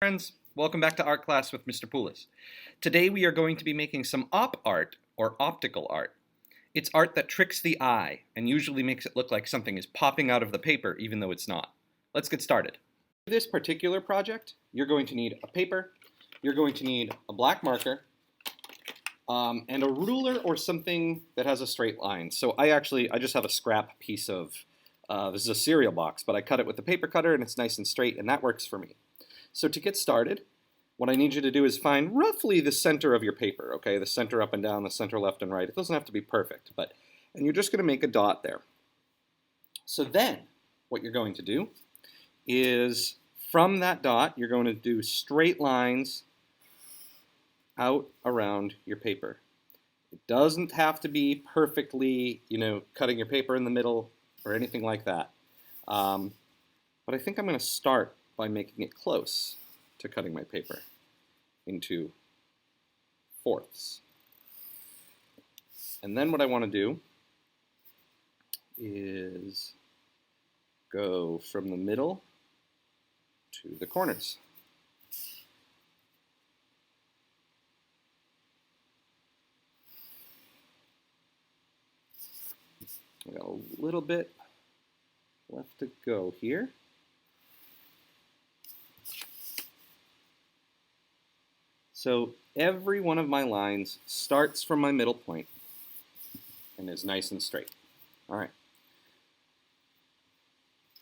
Friends, welcome back to art class with Mr. Poulos. Today we are going to be making some op art or optical art. It's art that tricks the eye and usually makes it look like something is popping out of the paper even though it's not. Let's get started. For this particular project, you're going to need a paper, you're going to need a black marker, and a ruler or something that has a straight line. So I just have a scrap piece of, this is a cereal box, but I cut it with a paper cutter and it's nice and straight and that works for me. So to get started, what I need you to do is find roughly the center of your paper, okay? The center up and down, the center left and right. It doesn't have to be perfect, and you're just going to make a dot there. So then, what you're going to do is, from that dot, you're going to do straight lines out around your paper. It doesn't have to be perfectly, cutting your paper in the middle or anything like that. But I think I'm going to start by making it close to cutting my paper into fourths. And then what I want to do is go from the middle to the corners. I got a little bit left to go here. So every one of my lines starts from my middle point and is nice and straight. All right.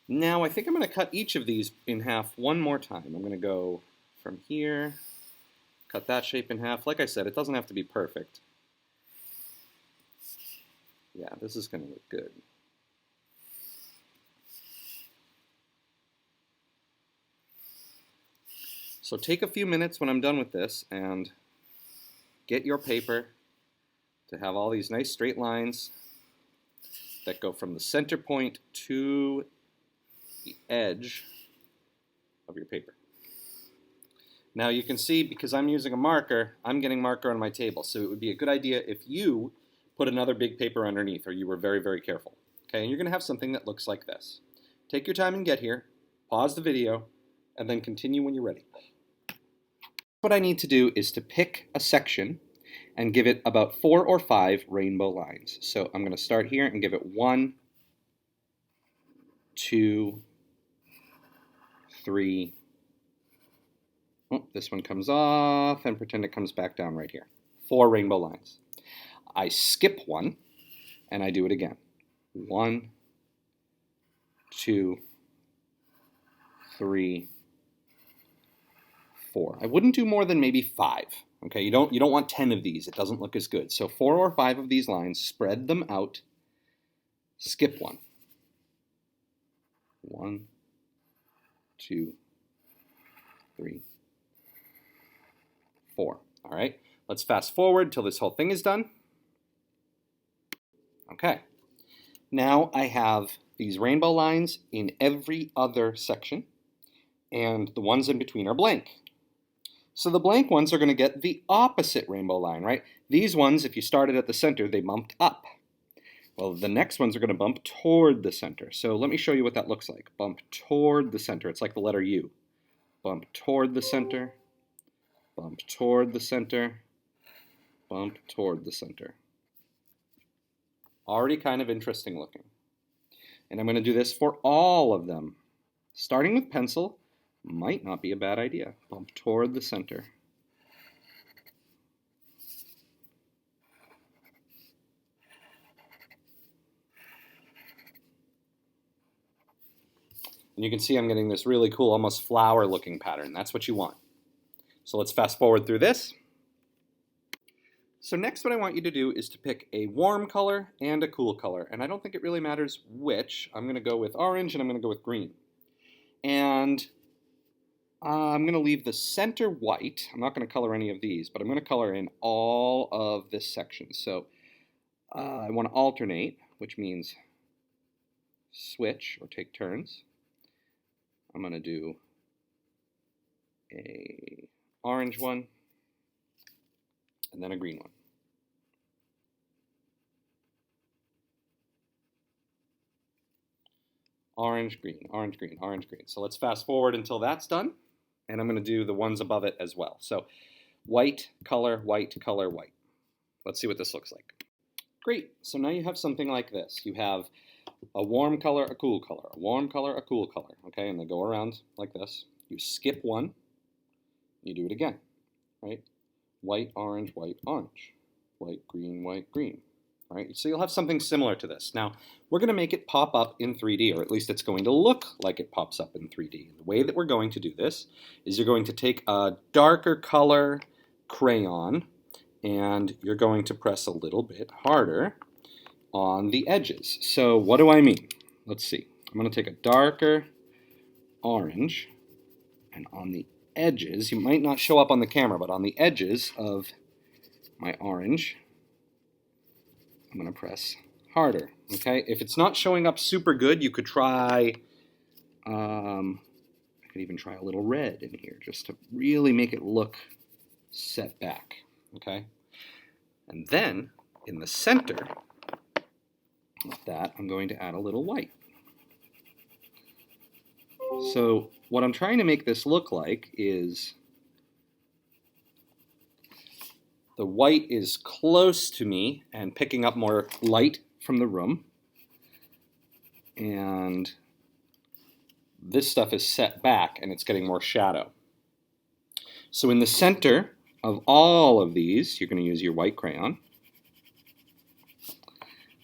Now I think I'm going to cut each of these in half one more time. I'm going to go from here, cut that shape in half. Like I said, it doesn't have to be perfect. Yeah, this is going to look good. So take a few minutes when I'm done with this and get your paper to have all these nice straight lines that go from the center point to the edge of your paper. Now you can see, because I'm using a marker, I'm getting marker on my table. So it would be a good idea if you put another big paper underneath, or you were very, very careful. Okay, and you're going to have something that looks like this. Take your time and get here, pause the video, and then continue when you're ready. What I need to do is to pick a section and give it about 4 or 5 rainbow lines. So I'm going to start here and give it 1, 2, 3. Oh, this one comes off, and pretend it comes back down right here. 4 rainbow lines. I skip one and I do it again. 1, 2, 3, 4. I wouldn't do more than maybe 5. Okay, you don't want 10 of these. It doesn't look as good. So 4 or 5 of these lines, spread them out, skip one. 1, 2, 3, 4. All right, let's fast forward till this whole thing is done. Okay, now I have these rainbow lines in every other section, and the ones in between are blank. So the blank ones are going to get the opposite rainbow line, right? These ones, if you started at the center, they bumped up. Well, the next ones are going to bump toward the center. So let me show you what that looks like. Bump toward the center. It's like the letter U. Bump toward the center. Bump toward the center. Bump toward the center. Already kind of interesting looking. And I'm going to do this for all of them. Starting with pencil might not be a bad idea. Bump toward the center. And you can see I'm getting this really cool, almost flower looking pattern. That's what you want. So let's fast forward through this. So next what I want you to do is to pick a warm color and a cool color. And I don't think it really matters which. I'm going to go with orange and I'm going to go with green. And I'm going to leave the center white. I'm not going to color any of these, but I'm going to color in all of this section. So I want to alternate, which means switch or take turns. I'm going to do a orange one and then a green one. Orange, green, orange, green, orange, green. So let's fast forward until that's done. and I'm going to do the ones above it as well. So white, color, white, color, white. Let's see what this looks like. Great, so now you have something like this. You have a warm color, a cool color, a warm color, a cool color, okay? And they go around like this. You skip one, you do it again, right? White, orange, white, orange. White, green, white, green. All right, so you'll have something similar to this. Now, we're going to make it pop up in 3D, or at least it's going to look like it pops up in 3D. The way that we're going to do this is you're going to take a darker color crayon, and you're going to press a little bit harder on the edges. So what do I mean? Let's see. I'm going to take a darker orange, and on the edges, you might not show up on the camera, but on the edges of my orange, I'm going to press harder, okay? If it's not showing up super good, you could try, I could even try a little red in here just to really make it look set back, okay? And then, in the center of that, I'm going to add a little white. So what I'm trying to make this look like is the white is close to me and picking up more light from the room. And this stuff is set back and it's getting more shadow. So in the center of all of these, you're going to use your white crayon.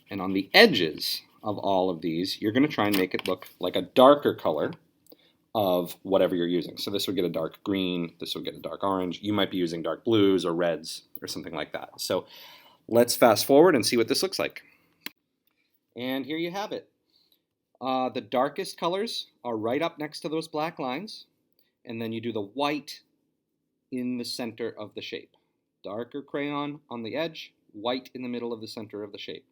And on the edges of all of these, you're going to try and make it look like a darker color of whatever you're using. So this would get a dark green, this would get a dark orange. You might be using dark blues or reds or something like that. So let's fast forward and see what this looks like. And here you have it. The darkest colors are right up next to those black lines, and then you do the white in the center of the shape. Darker crayon on the edge, white in the middle of the center of the shape.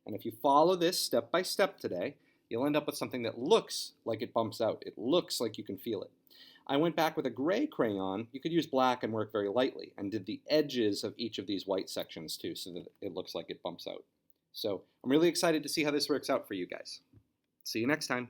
And if you follow this step by step today, you'll end up with something that looks like it bumps out. It looks like you can feel it. I went back with a gray crayon. You could use black and work very lightly, and did the edges of each of these white sections too, so that it looks like it bumps out. So I'm really excited to see how this works out for you guys. See you next time.